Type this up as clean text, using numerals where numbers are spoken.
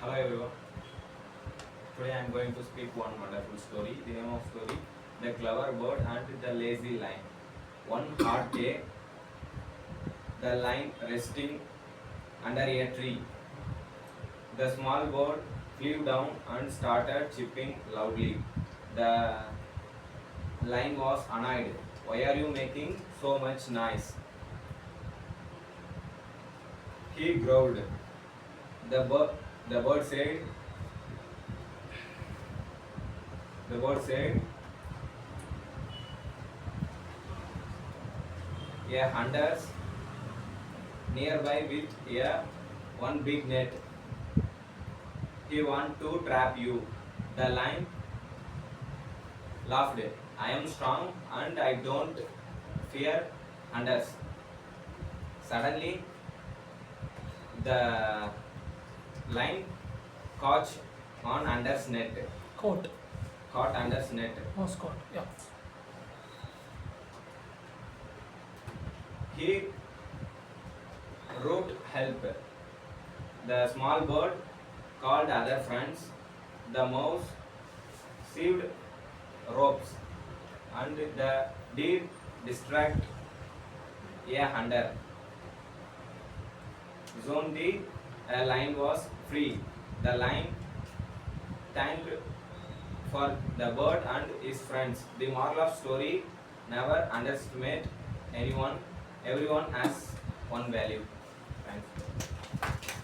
Hello everyone. Today I am going to speak one wonderful story. The name of story: The Clever Bird and the Lazy Lion. One hot day, the lion resting under a tree. The small bird flew down and started chirping loudly. The lion was annoyed. Why are you making so much noise? He growled. The bird, the bird said, the bird said, a hunter's nearby with one big net. He want to trap you. The lion laughed. I am strong and I don't fear hunters. Suddenly, the lion caught on Hunter's net. Coat. Caught Hunter's net. Was caught. Yeah. He wrote help. The small bird called other friends. The mouse sieved ropes, and the deer distract a hunter. Soon the lion was free. The lion thanked for the bird and his friends. The moral of story: never underestimate anyone. Everyone has one value. Thanks.